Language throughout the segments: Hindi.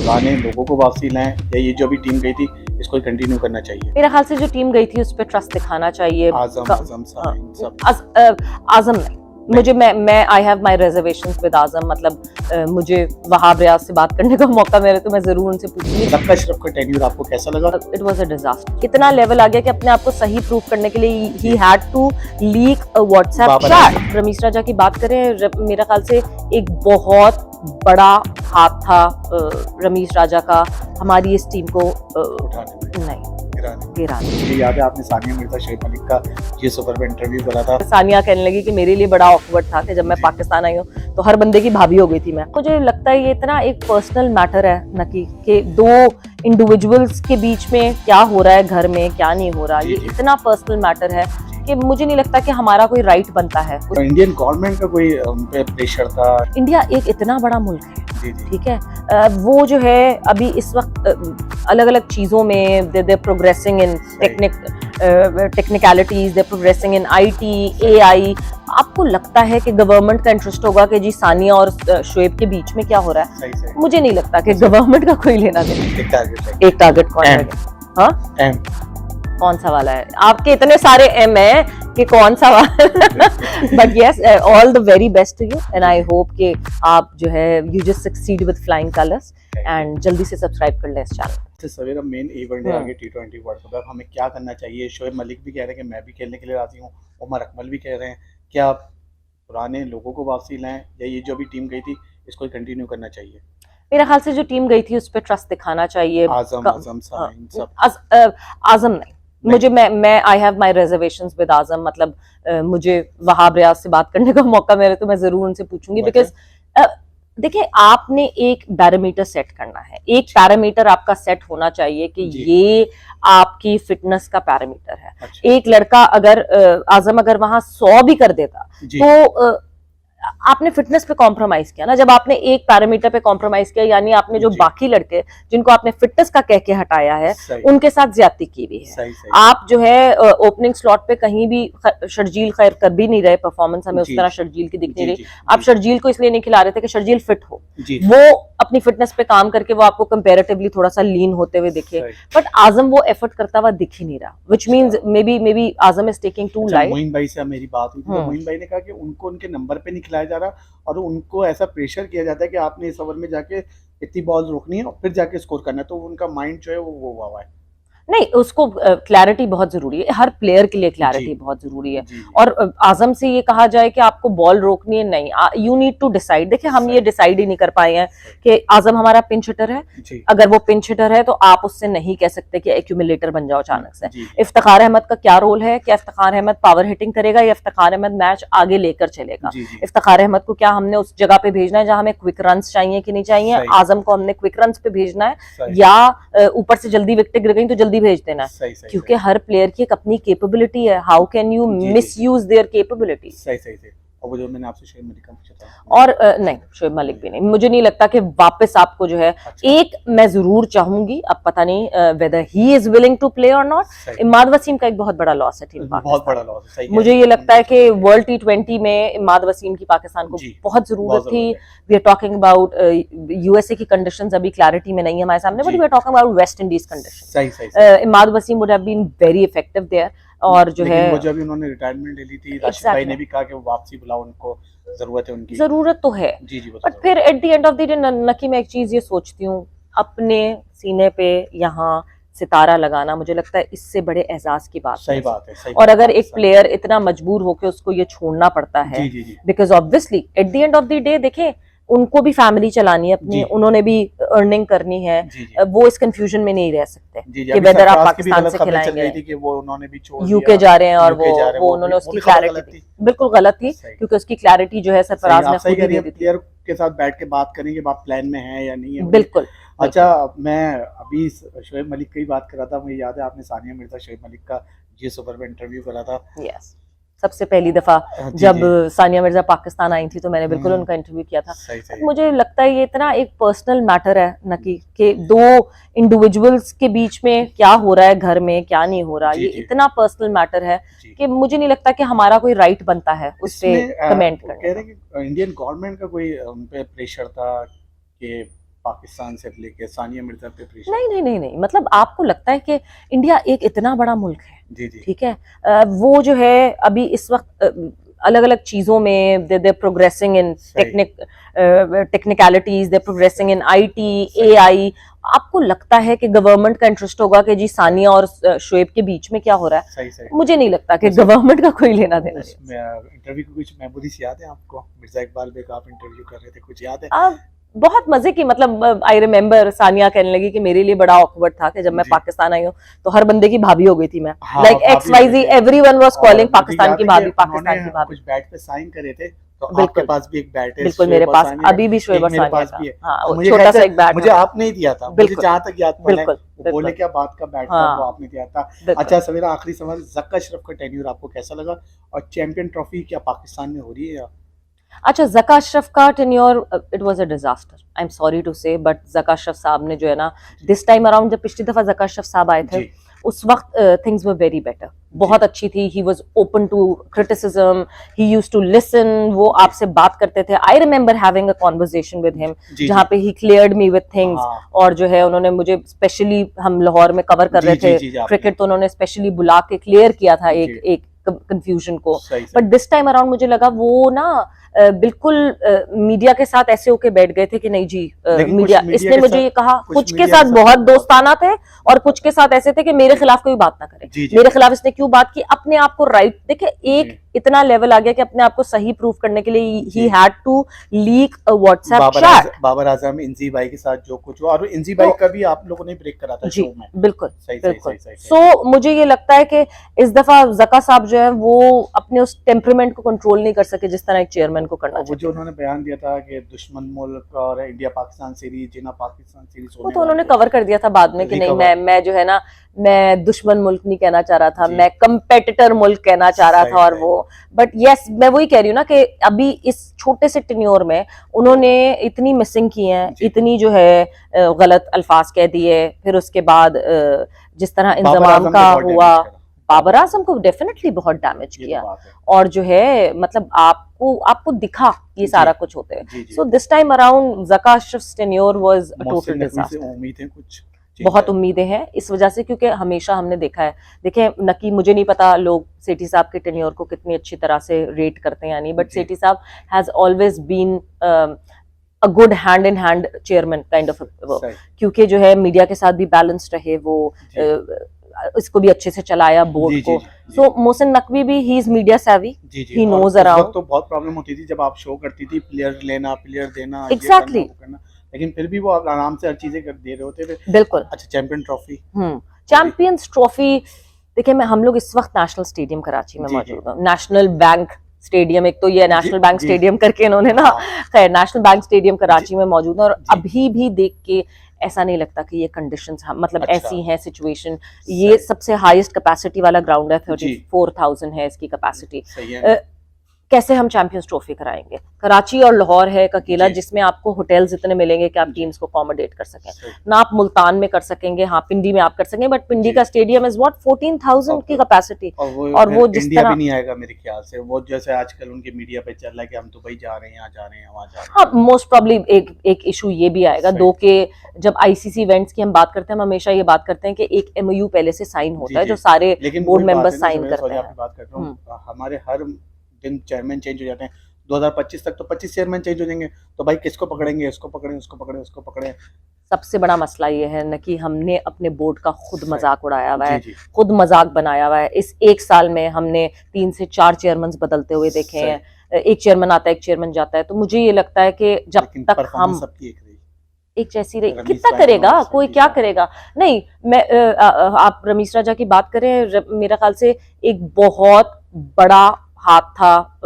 पुराने लोगों को वापसी लाएं या ये जो अभी टीम गई थी इसको कंटिन्यू करना चाहिए? मेरे ख्याल से जो टीम गई थी उस पर ट्रस्ट दिखाना चाहिए। आजम साइन सब आजम नहीं, मुझे मैं I have my reservations with Azam. मतलब मुझे वहाब रियाज से बात करने का मौका मिले तो मैं जरूर उनसे पूछूंगी। सबका अशरफ का टेन्यूर आपको कैसा लगा? It was a disaster. इतना लेवल आ गया कि अपने आप को सही प्रूव करने के लिए ही had to leak a WhatsApp chat. Ramiz Raja की बात करें, मेरा ख्याल से एक बहुत बड़ा हाथ था रमीश राजा का हमारी इस टीम को उठाने में, नहीं गिराने। मुझे याद है आपने सानिया मिर्जा शोएब मलिक का ये सुपर में इंटरव्यू करा था। सानिया कहने लगी कि मेरे लिए बड़ा ऑकवर्ड था कि जब मैं पाकिस्तान आई हूँ तो हर बंदे की भाभी हो गई थी मैं। मुझे लगता है ये इतना एक पर्सनल मैटर है न कि दो इंडिविजुअल्स के बीच में क्या हो रहा है घर में क्या नहीं हो रहा, ये इतना पर्सनल मैटर है कि मुझे नहीं लगता कि हमारा कोई राइट बनता है। तो इंडियन गवर्नमेंट का कोई प्रेशर था? इंडिया एक इतना बड़ा मुल्क है, ठीक है, वो जो है अभी इस वक्त अलग अलग चीज़ों में they progressing in technicalities, they progressing in IT, AI। आपको लगता है कि गवर्नमेंट का इंटरेस्ट होगा कि जी सानिया और शोएब के बीच में क्या हो रहा है? मुझे नहीं लगता कि गवर्नमेंट का कोई लेना देना। एक टारगेट कौन है? हाँ, कौन सा वाला है? आपके इतने सारे M है कि कौन सा वाला? But yes, all the very best to you and I hope कि आप जो है you just succeed with flying colours and जल्दी से सब्सक्राइब कर लें इस चैनल। सवेरा मेन इवेंट है आगे T20 वर्ल्ड कप, हमें क्या करना चाहिए? शोएब मलिक भी कह रहे हैं कि मैं भी खेलने के लिए राजी हूँ, उमर अकमल भी कह रहे हैं, क्या पुराने लोगों को वापसी लाएं या ये जो अभी टीम गई थी इसको कंटिन्यू करना चाहिए? मेरे ख्याल से जो टीम गई थी उस पर ट्रस्ट दिखाना चाहिए। आजम साइन सब आजम नहीं, मुझे मैं I have my reservations with Azam. मतलब मुझे वहाब रियाज से बात करने का मौका मिले तो मैं जरूर उनसे पूछूंगी। बिकॉज देखिए, आपने एक पैरामीटर सेट करना है, एक पैरामीटर आपका सेट होना चाहिए कि ये आपकी फिटनेस का पैरामीटर है। एक लड़का अगर आजम अगर वहां 100 भी कर देता तो आपने फिटनेस पे कॉम्प्रोमाइज किया ना। जब आपने एक पैरामीटर पे कॉम्प्रोमाइज किया यानी आपने जो बाकी लड़के जिनको आपने फिटनेस का कह के हटाया है उनके साथ ज्यादती की हुई है। आप जो है ओपनिंग स्लॉट पे कहीं भी शर्जील खैर कर भी नहीं रहे, परफॉर्मेंस हमें उस तरह शर्जील की दिख नहीं रही। आप शर्जील को इसलिए नहीं खिला रहे थे कि शर्जील फिट हो, वो अपनी फिटनेस पे काम करके वो आपको कंपैरेटिवली थोड़ा सा लीन होते हुए दिखे। बट आजम वो एफर्ट करता हुआ दिख ही नहीं रहा, which means may be Azam is taking to light. Moin भाई से मेरी बात हुई थी, मोइन भाई ने कहा कि उनको उनके नंबर पे नहीं खिलाया जा रहा और उनको ऐसा प्रेशर किया जाता है कि आपने इस ओवर में जाके इतनी बॉल रोकनी है और फिर जाके स्कोर करना है, तो उनका माइंड जो है वो हुआ है। नहीं, उसको क्लैरिटी बहुत जरूरी है, हर प्लेयर के लिए क्लैरिटी बहुत जरूरी है। और आजम से ये कहा जाए कि आपको बॉल रोकनी है, नहीं, यू नीड टू डिसाइड। देखिए, हम ये डिसाइड ही नहीं कर पाए हैं कि आजम हमारा पिंच हिटर है। अगर वो पिंच हिटर है तो आप उससे नहीं कह सकते कि एक्यूमुलेटर बन जाओ अचानक से। इफ्तिखार अहमद का क्या रोल है? क्या इफ्तिखार अहमद पावर हिटिंग करेगा या इफ्तिखार अहमद मैच आगे लेकर चलेगा? इफ्तिखार अहमद को क्या हमने उस जगह पे भेजना है जहां हमें क्विक रन्स चाहिए कि नहीं चाहिए? आजम को हमने क्विक रन्स पे भेजना है या ऊपर से जल्दी विकेट गिर गई तो जल्दी भेज देना? क्योंकि हर प्लेयर की एक अपनी कैपेबिलिटी है। How can you misuse there capability? सही। और वो जो मैंने आपसे शोएब मलिक का पूछा था, और नहीं, शोएब मलिक भी नहीं। मुझे नहीं लगता कि वापस आपको जो है एक मैं जरूर चाहूंगी, अब पता नहीं whether he is willing to play और नॉट। इमाद वसीम का एक बहुत बड़ा लॉस है टीम बहुत बड़ा लॉस है। मुझे ये लगता है कि वर्ल्ड T20 में इमाद वसीम की पाकिस्तान को बहुत जरूरत थी। We are talking about USA की कंडीशंस अभी क्लैरिटी में नहीं है हमारे सामने, but we are talking about West Indies conditions. Imad Wasim would have been very effective there. और जो है वो जब उन्होंने रिटायरमेंट ले ली थी, राशिद भाई ने भी कहा कि वो वापसी बुलाओ, उनको जरूरत है, उनकी जरूरत तो है। बट फिर at the end of the day नकी मैं एक चीज ये सोचती हूँ, अपने सीने पे यहाँ सितारा लगाना मुझे लगता है इससे बड़े एहसास की बात है। और अगर एक प्लेयर इतना मजबूर होकर उसको ये छोड़ना पड़ता है, because obviously at the end of the day देखें उनको भी फैमिली चलानी है अपनी, उन्होंने भी अर्निंग करनी है। वो इस कंफ्यूजन में नहीं रह सकते कि वेदर आप पाकिस्तान से खिलाएंगे कि वो उन्होंने भी छोड़ UK जा रहे हैं और वो उन्होंने उसकी क्लैरिटी बिल्कुल गलत थी, क्योंकि उसकी क्लैरिटी जो है सरफराज ने खुद दे दी थी। प्लेयर के साथ बैठ के बात करेंगे आप प्लान में है या नहीं है। बिल्कुल। अच्छा, मैं अभी शोएब मलिक की बात कर रहा था, मुझे याद है आपने सानिया मिर्जा शोएब मलिक का जी सुपर में इंटरव्यू करा था। यस, सबसे पहली दफा जब सानिया मिर्जा पाकिस्तान आई थी तो मैंने बिल्कुल उनका इंटरव्यू किया था। मुझे लगता है ये इतना एक पर्सनल मैटर है न कि दो इंडिविजुअल्स के बीच में क्या हो रहा है घर में क्या नहीं हो रहा, ये इतना पर्सनल मैटर है कि मुझे नहीं लगता कि हमारा कोई राइट बनता है उस पे कमेंट करने। कह रहे हैं कि इंडियन गवर्नमेंट का कोई उन पे प्रेशर था कि पाकिस्तान से लेके सानिया मिर्जा पे प्रेशर? नहीं, मतलब आपको लगता है कि इंडिया एक इतना बड़ा मुल्क है, जी जी ठीक है, वो जो है अभी इस वक्त अलग अलग चीजों में दे प्रोग्रेसिंग इन सही technicalities, they progressing in IT, सही एआई। आपको लगता है कि गवर्नमेंट का इंटरेस्ट होगा कि जी सानिया और शोएब के बीच में क्या हो रहा है? सही सही। मुझे नहीं लगता कि वैसे गवर्नमेंट का कोई लेना देना नहीं उसमें इंटरव्यू की कुछ मेमोरीज याद है आपको? मिर्जा इकबाल बेग आप इंटरव्यू कर रहे थे, कुछ याद है? है। बहुत मजे की, मतलब आई रिमेम्बर सानिया कहने लगी कि मेरे लिए बड़ा ऑकवर्ड था कि जब मैं जी पाकिस्तान आई हूँ तो हर बंदे की भाभी हो गई थी मैं, हाँ लाइक भाभी एक्स वाई हो जी, गई थी। एवरीवन वाज और कॉलिंग मुझे पाकिस्तान याद की है भाभी, कि पाकिस्तान उन्होंने की भाभी। कुछ बैट पे साइन करे थे, तो आपके बिल्कुल पास भी एक बैट है बिल्कुल, मेरे शोएब और पास सानिया का, अभी भी शोएब एक और मेरे सानिया पास का, भी है। हाँ, और मुझे छोटा खैर सा से एक बैट मुझे है। आपने ही दिया था, मुझे बिल्कुल जहाँ तक याद पड़ा है बिल्कुल वो बोले बिल्कुल क्या बात का बैट था, वो हाँ आपने दिया था। बिल्कुल। अच्छा सवेरा आखिरी सवाल, जक्का अशरफ का टेन्योर आपको कैसा लगा, और चैंपियन ट्रॉफी क्या पाकिस्तान में हो रही है या? अच्छा, ज़का अशरफ का tenure, it was a disaster, I am sorry to say, but Zaka Ashraf साहब ने जो है ना, दिस टाइम अराउंड, जब पिछली दफा ज़का अशरफ साहब आए थे जी उस वक्त थिंग्स वर वेरी बेटर, बहुत अच्छी थी। He was open to criticism, he used to listen, वो जी आपसे बात करते थे। I remember having a conversation with him जी जहाँ जी पे he cleared me with things, हाँ और जो है उन्होंने मुझे स्पेशली, हम लाहौर में कवर कर जी रहे जी थे जी आपने क्रिकेट, तो उन्होंने स्पेशली बुला के क्लियर किया था जी एक कंफ्यूजन को। सही बट सही। दिस टाइम अराउंड मुझे लगा वो ना बिल्कुल मीडिया के साथ ऐसे होके बैठ गए थे कि नहीं जी, लेकिन मीडिया, कुछ मीडिया इसने के मुझे साथ ये कहा, कुछ कुछ के मीडिया के साथ साथ बहुत बहुत दोस्ताना थे और कुछ के साथ ऐसे थे कि मेरे खिलाफ कोई बात ना करे, जी जी मेरे खिलाफ इसने क्यों बात की, अपने आप को राइट देखे, एक जी इतना लेवल आ गया कि अपने आप को सही प्रूव करने के लिए ही जी had to leak a WhatsApp chat. Babar Azam, Inzi भाई के साथ जो कुछ हुआ, और इंजी तो भाई का भी आप लोगों ने ब्रेक करा था जी शो में। बिल्कुल सही सही बिल्कुल। सही सही सही। सो मुझे ये लगता है कि इस दफा ज़का साहब जो है वो अपने उस टेम्परामेंट को कंट्रोल नहीं कर सके जिस तरह एक चेयरमैन को करना और वो जो चाहिए। उन्होंने बयान दिया था कि दुश्मन मुल्क और इंडिया पाकिस्तान सीरीज, जिना पाकिस्तान सीरीज वो होने तो उन्होंने वाली है, कवर कर दिया था बाद में कि नहीं, रिकवर मैं जो है ना, मैं दुश्मन मुल्क नहीं कहना चाह रहा था, जी मैं कंपेटिटर मुल्क कहना चाह रहा सही था। और सही वो, बट यस, मैं वही कह रही हूँ ना कि अभी इस छोटे से टेन्योर में उन्होंने इतनी मिसिंग की है, जी। इतनी जो है गलत अल्फाज कह दिए, फिर उसके बाद जिस तरह बाबर इंजमाम आजम का को बहुत हुआ, डैमेज करा, बाबर आजम को डेफिनेटली बहुत डैमेज ये तो किया। बात है। और जो है मतलब आपको दिखा ये जी सारा कुछ होते हैं। जी जी। So this time around Zaka Ashraf's tenure was a Mohsin total Naqvi से डिजास्टर। उम्मीद है कुछ बहुत change है? उम्मीदें हैं इस वजह से, क्योंकि हमेशा हमने देखा है, देखें नकी, मुझे नहीं पता लोग सेठी साहब के टेन्योर को कितनी अच्छी तरह से रेट करते हैं या नहीं, बट जी सेठी साहब has always been a good hand in hand chairman kind of, सही क्योंकि जो है मीडिया के साथ भी बैलेंस रहे वो, जी इसको भी अच्छे से चलाया जी बोर्ड जी को। जी सो मोहसिन नकवी भी, ही इज मीडिया savvy, जी जी। he और knows उस around। वक्त तो बहुत प्रॉब्लम होती थी जब आप शो करती थी, प्लेयर लेना, प्लेयर देना, ये करना एग्जैक्टली वो करना, लेकिन फिर भी वो आराम से हर चीजें कर दे रहे होते थे। बिल्कुल। अच्छा चैंपियन ट्रॉफी चैंपियंस ट्रॉफी, देखिए मैं, हम लोग इस वक्त नेशनल स्टेडियम कराची में जी जी मौजूद हैं, नेशनल बैंक स्टेडियम, एक तो ये जी नेशनल बैंक जी स्टेडियम करके इन्होंने ना, हाँ खैर नेशनल बैंक स्टेडियम कराची में मौजूद है। और जी अभी भी देख के ऐसा नहीं लगता कि ये कंडीशंस मतलब अच्छा ऐसी हैं सिचुएशन। ये सही सबसे हाईएस्ट कैपेसिटी वाला ग्राउंड है, जी 34,000 है इसकी कैपेसिटी। सही है कैसे हम चैंपियंस ट्रॉफी कराएंगे? कराची और लाहौर है एक अकेला जी जिसमें आपको होटल्स इतने मिलेंगे कि आप जी टीम्स को अकोमोडेट कर सकें। सही ना आप मुल्तान में कर सकेंगे, हाँ पिंडी में आप कर सकेंगे, बट पिंडी जी का स्टेडियम इज व्हाट 14,000 की और कैपेसिटी। और और फिर वो जिस इंडिया भी तरह, नहीं आएगा मेरे ख्याल से, वो जैसे आजकल उनके मीडिया पे चल रहा है कि हम दुबई जा रहे हैं, यहाँ जा रहे हैं, वहाँ जा रहे हाँ मोस्ट प्रॉब्ली एक इशू ये भी आएगा सही दो के, जब आईसीसी इवेंट्स की हम बात करते हैं, हम हमेशा ये बात करते हैं कि एक एमओयू पहले से साइन जी होता है जी। जो सारे लेकिन बोर्ड वही बात मेंबर्स है ना, साइन सवेरा करते सॉरी हैं। आपकी बात कर रहा हूँ, हमारे हर दिन चेयरमैन चेंज हो जाते हैं, 2025 तक तो 25 चेयरमैन चेंज हो जाएंगे, तो भाई किसको पकड़ेंगे, इसको पकड़ें, उसको पकड़ें, उसको पकड़ें। सबसे बड़ा मसला ये है न कि हमने अपने बोर्ड का खुद सही मजाक उड़ाया हुआ जी है, जी खुद मजाक बनाया हुआ है। इस एक साल में हमने 3 से 4 चेयरमैन बदलते हुए देखे सही। हैं, एक चेयरमैन आता है एक चेयरमैन जाता है। तो मुझे ये लगता है कि जब लेकिन तक परफॉर्मेंस हम सबकी एक रही, एक जैसी रही, रमीज कितना भाई करेगा और कोई, सभी क्या साहब। करेगा? नहीं, मैं आप रमीश राजा की बात करें, मेरा ख्याल से एक बहुत बड़ा हाथ था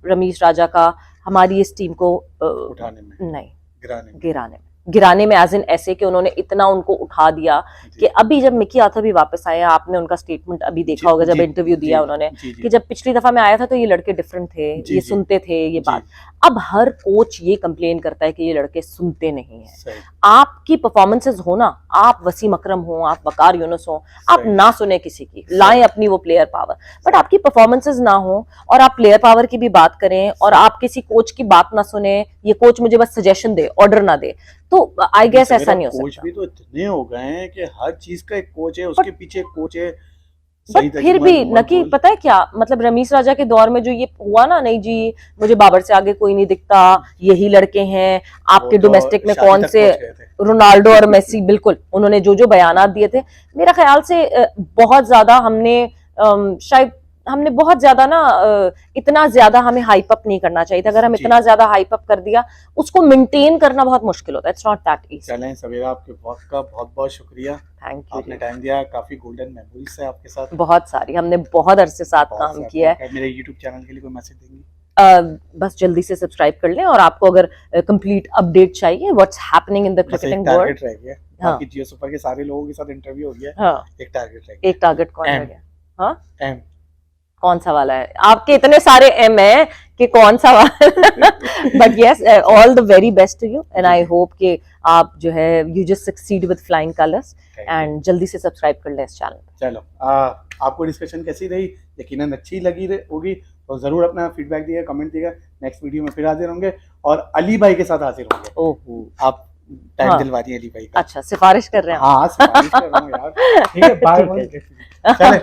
रमीश राजा का हमारी इस टीम को उठाने में, नहीं गिराने में। गिराने में एज इन ऐसे कि उन्होंने इतना उनको उठा दिया जी कि अभी जब मिकी आथा भी वापस आए, आपने उनका स्टेटमेंट अभी जी देखा होगा जब जी इंटरव्यू जी दिया उन्होंने, जी जी कि जब पिछली दफा मैं आया था तो ये लड़के डिफरेंट थे, जी ये जी सुनते थे ये जी बात। अब हर कोच ये कंप्लेन करता है कि ये लड़के सुनते नहीं है। सही आपकी परफॉर्मेंसेस हो ना, आप वसीम अकरम हो, आप वकार यूनुस हो, आप सही ना सुने किसी की, सही लाएं अपनी वो प्लेयर पावर, बट आपकी परफॉर्मेंसेस ना हो और आप प्लेयर पावर की भी बात करें और आप किसी कोच की बात ना सुने, ये कोच मुझे बस सजेशन दे, ऑर्डर ना दे, तो आई गेस ऐसा सवेरा नहीं हो कोच सकता। भी तो इतने हो गए हैं कि हर चीज का एक कोच है, उसके पीछे एक कोच है। सही बट फिर भी नकी पता है क्या, मतलब रमीज राजा के दौर में जो ये हुआ ना, नहीं जी मुझे बाबर से आगे कोई नहीं दिखता, यही लड़के हैं आपके वो तो डोमेस्टिक में शादी कौन तक से, पहुंच गए थे। रोनाल्डो और मेसी, बिल्कुल उन्होंने जो जो बयानात दिए थे, मेरा ख्याल से बहुत ज्यादा हमने शायद हमने बहुत ज्यादा ना इतना ज्यादा हमें हाइप अप नहीं करना चाहिए था। अगर हम जी। इतना ज्यादा हाइप अप कर दिया, उसको मेंटेन करना बहुत मुश्किल होता है। It's not that easy. चलें सवेरा, आपके वक्त का बहुत बहुत शुक्रिया, थैंक आपने यू। टाइम दिया। काफी गोल्डन मेमोरीज है आपके साथ, बहुत सारी, हमने बहुत अरसे साथ बहुत काम साथ किया है। मौका। मेरे यूट्यूब चैनल के लिए कोई मैसेज देंगी? बस जल्दी से सब्सक्राइब कर लें, और आपको अगर कंप्लीट अपडेट चाहिए what's happening in the bus एक क्रिकेटिंग वर्ल्ड। टारगेट रह गया, हाँ। बाकी जियो सुपर के सारे लोगों के साथ इंटरव्यू हो गया, हाँ, एक टारगेट रह गया। एक टारगेट कौन रह M। गया? हाँ, एम। कौन सा वाला है? आपके इतने सारे एम है कि कौन सा वाला? But yes, all the very best to you, and I hope कि आप जो है you just succeed with flying colours, and जल्दी से सब्सक्राइब कर लें इस चैनल पे। चलो, आपको डिस्कशन कैसी रही? यकीनन अच्छी लगी होगी, तो जरूर अपना फीडबैक दिएगा, कमेंट दिएगा। नेक्स्ट वीडियो में फिर हाजिर होंगे, और अली भाई के साथ हाजिर होंगे। ओह, आप टाइम हाँ। दिलवा दिए अली भाई का। अच्छा, सिफारिश कर रहे हैं आप? हाँ, सिफारिश कर रहा हूँ यार। ठीक है, बाय। ठीक है। चले।